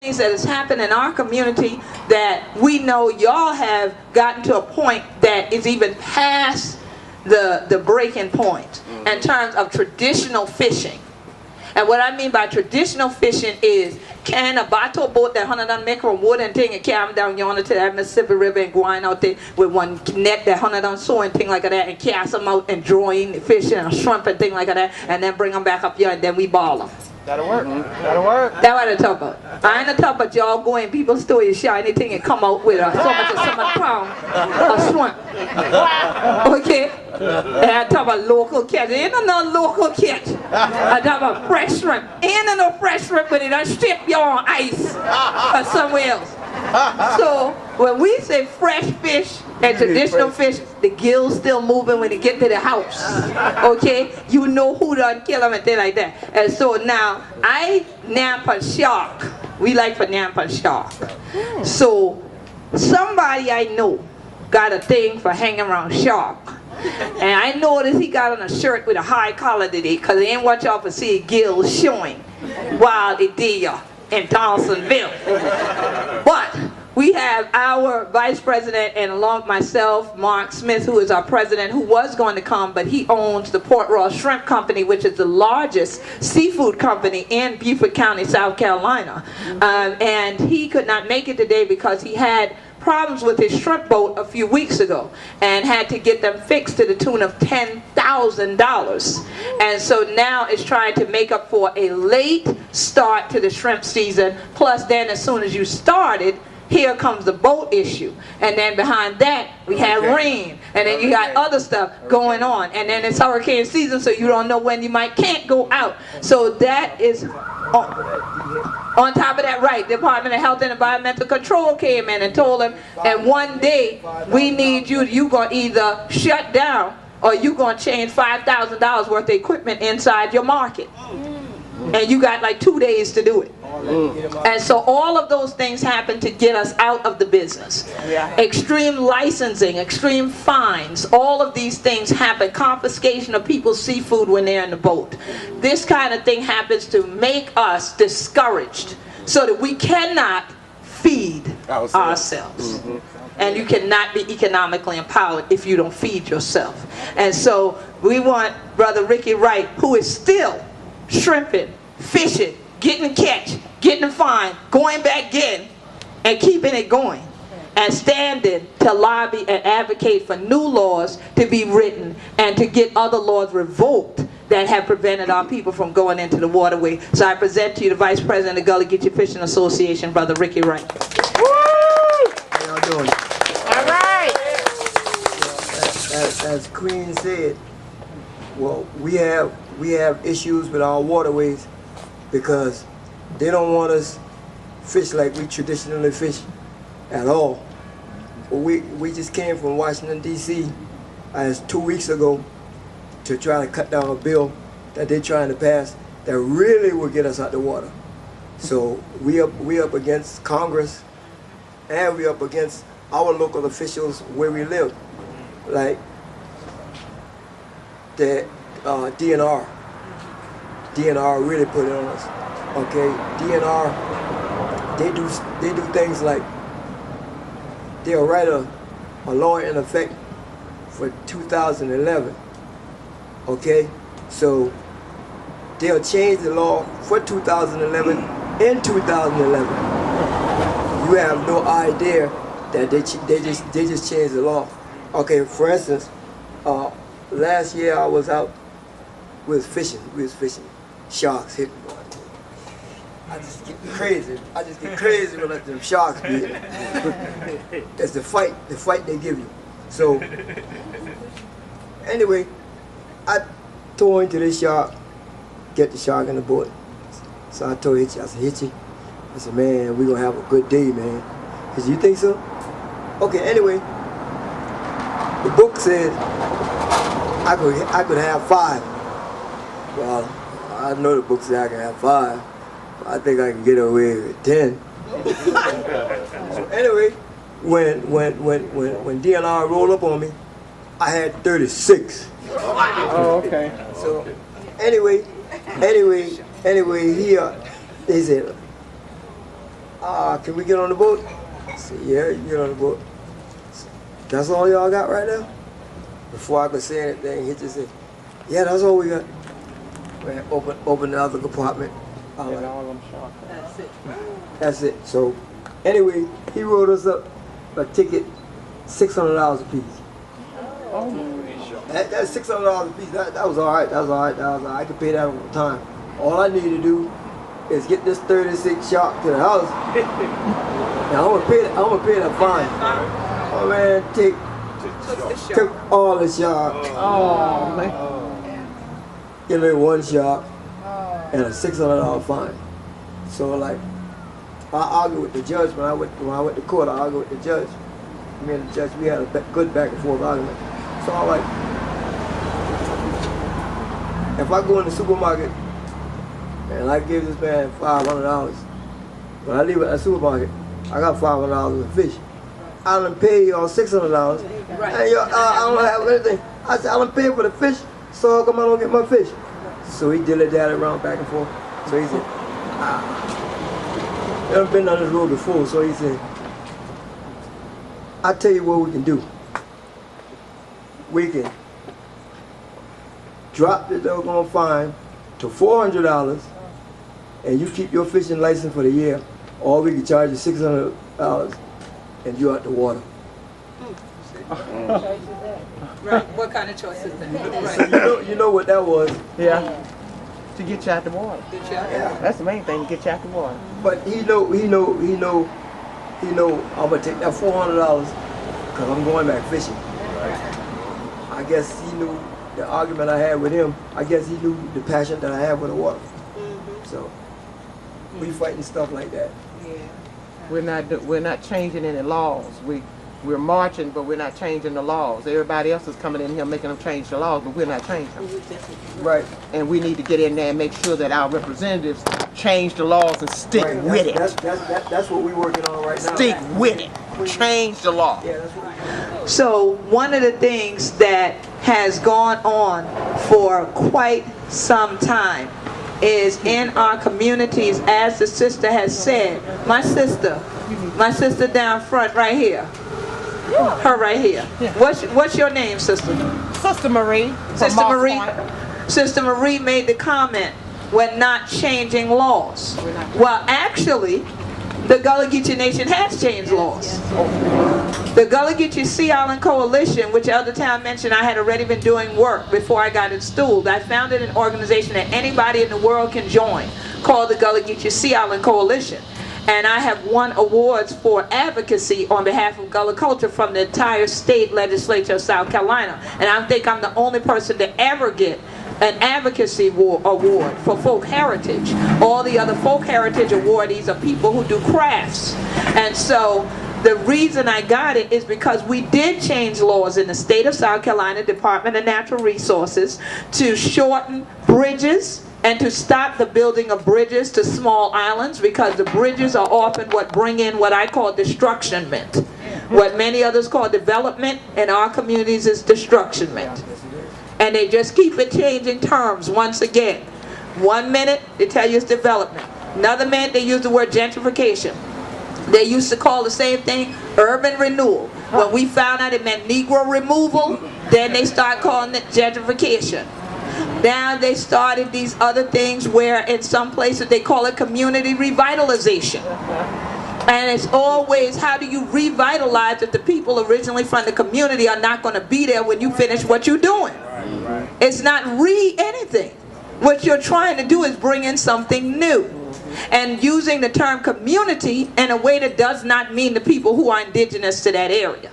things that has happened in our community that we know y'all have gotten to a point that is even past the breaking point in terms of traditional fishing. And what I mean by traditional fishing is, can a bateau boat that 100 make from wood and thing and carry them down yonder to that Mississippi River and going out there with one net that 100 so and thing like that and cast them out and draw in the fish and a shrimp and thing like that and then bring them back up here and then we ball them. That'll work. That'll work. That's what I'm talking about. I ain't talking about y'all go in people's stores, shine anything and come out with so much as so much pound of shrimp. Okay? And I talk about local catch. Ain't no local catch. I talk about fresh shrimp. Ain't no fresh shrimp, but it done ship you on ice or somewhere else. So when we say fresh fish and traditional fish, the gills still moving when they get to the house. Okay? You know who done kill them and things like that. And so now, I nap a shark. We like for nap a shark. So somebody I know got a thing for hanging around shark. And I noticed he got on a shirt with a high collar today because they ain't watch out for see gills showing while they there in Donaldsonville. But we have our vice president and along with myself, Mark Smith, who is our president, who was going to come, but he owns the Port Royal Shrimp Company, which is the largest seafood company in Beaufort County, South Carolina. And he could not make it today because he had problems with his shrimp boat a few weeks ago and had to get them fixed to the tune of $10,000. And so now it's trying to make up for a late start to the shrimp season. Plus then as soon as you started, here comes the boat issue. And then behind that, we have rain. And then you got other stuff going on. And then it's hurricane season, so you don't know when you can't go out. So that is on top of that, right, the Department of Health and Environmental Control came in and told them, and one day, we need you going to either shut down or you going to change $5,000 worth of equipment inside your market. And you got like 2 days to do it. And so all of those things happen to get us out of the business. Extreme licensing, extreme fines, all of these things happen. Confiscation of people's seafood when they're in the boat. This kind of thing happens to make us discouraged so that we cannot feed ourselves. And you cannot be economically empowered if you don't feed yourself. And so we want Brother Ricky Wright, who is still shrimping, fishing, getting a catch, getting a fine, going back in, and keeping it going, and standing to lobby and advocate for new laws to be written and to get other laws revoked that have prevented our people from going into the waterway. So I present to you the Vice President of the Gullah Geechee Fishing Association, Brother Ricky Wright. Woo! How y'all doing? All right. As Queen said, well, we have issues with our waterways because they don't want us fish like we traditionally fish at all. We just came from Washington, D.C. as 2 weeks ago to try to cut down a bill that they're trying to pass that really will get us out the water. So we up against Congress and we up against our local officials where we live, like the DNR. DNR really put it on us. Okay, DNR, they do things like they'll write a law in effect for 2011. Okay, so they'll change the law for 2011 in 2011. You have no idea that they just changed the law. Okay, for instance, last year I was out. We was fishing sharks hitting. I just get crazy when let them sharks be it. It's the fight they give you. So anyway, I tore into this shark, get the shark in the boat. So I told Hitchie, I said, Hitchie, I said, man, we're gonna have a good day, man. He said, you think so? Okay, anyway, the book says I could have 5. Well, I know the book says I can have 5. I think I can get away with 10. So anyway, when DNR rolled up on me, I had 36. Oh, okay. So anyway, here they said, can we get on the boat? I said, yeah, you can get on the boat. That's all y'all got right now? Before I could say anything, he just said, yeah, that's all we got. Man, open the other compartment. All them shots. That's it. That's it. So, anyway, he wrote us up a ticket, $600 a piece. That's $600 a piece. That was all right. That was all right. That was all right. I could pay that over time. All I need to do is get this 36 shot to the house. Now I'm gonna pay that fine. Oh man, took all the shot. Oh man. Give me one shot and a $600 fine. So like, I argued with the judge when I went to court. I argued with the judge. Me and the judge, we had a good back and forth argument. So I'm like, if I go in the supermarket and I give this man $500, when I leave at that supermarket, I got $500 in fish. I done pay y'all $600, and y'all, I don't have anything. I said, I done pay for the fish, so how come I don't get my fish? So he dilly-dally around back and forth. So he said, never been on this road before, so he said, I'll tell you what we can do. We can drop the doggone fine to $400 and you keep your fishing license for the year, or we can charge you $600 and you out the water. Right. What kind of choice is that? Right. So you know what that was. Yeah. To get you out the water. Get you out. Yeah. That's the main thing, to get you out the water. But he know I'm gonna take that $400 because I'm going back fishing. I guess he knew the argument I had with him. I guess he knew the passion that I have with the water. So we fighting stuff like that. Yeah. We're not changing any laws. We're marching, but we're not changing the laws. Everybody else is coming in here making them change the laws, but we're not changing them. Right. And we need to get in there and make sure that our representatives change the laws and stick with it. That's what we're working on right now. Stick with it. Change the law. Yeah, that's what So one of the things that has gone on for quite some time is in our communities, as the sister has said. My sister down front right here. Her right here. What's your name, sister? Sister Marie. Sister Marie. Sister Marie made the comment, we're not changing laws. Well, actually, the Gullah Geechee Nation has changed laws. The Gullah Geechee Sea Island Coalition, which Elder Town mentioned I had already been doing work before I got installed. I founded an organization that anybody in the world can join called the Gullah Geechee Sea Island Coalition. And I have won awards for advocacy on behalf of Gullah culture from the entire state legislature of South Carolina. And I think I'm the only person to ever get an advocacy award for folk heritage. All the other folk heritage awardees are people who do crafts. And so the reason I got it is because we did change laws in the state of South Carolina Department of Natural Resources to shorten bridges and to stop the building of bridges to small islands, because the bridges are often what bring in what I call destructionment. What many others call development in our communities is destructionment. And they just keep it changing terms once again. 1 minute they tell you it's development. Another minute they use the word gentrification. They used to call the same thing urban renewal. When we found out it meant Negro removal, then they start calling it gentrification. Now they started these other things where in some places they call it community revitalization. And it's always, how do you revitalize if the people originally from the community are not going to be there when you finish what you're doing? It's not anything. What you're trying to do is bring in something new. And using the term community in a way that does not mean the people who are indigenous to that area.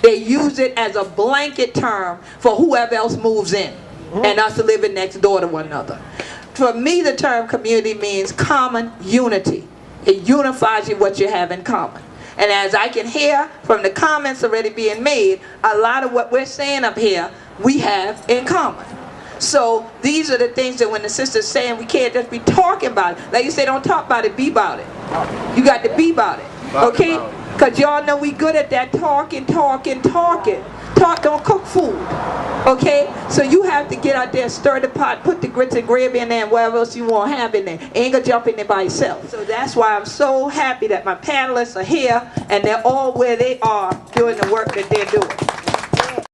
They use it as a blanket term for whoever else moves in and us living next door to one another. For me, the term community means common unity. It unifies you what you have in common. And as I can hear from the comments already being made, a lot of what we're saying up here, we have in common. So these are the things that when the sister's saying we can't just be talking about it. Like you say, don't talk about it, be about it. You got to be about it. Okay? Because y'all know we good at that talking. Talk don't cook food. Okay, so you have to get out there, stir the pot, put the grits and gravy in there, and whatever else you want to have in there. Ain't gonna jump in there by itself. So that's why I'm so happy that my panelists are here and they're all where they are doing the work that they're doing.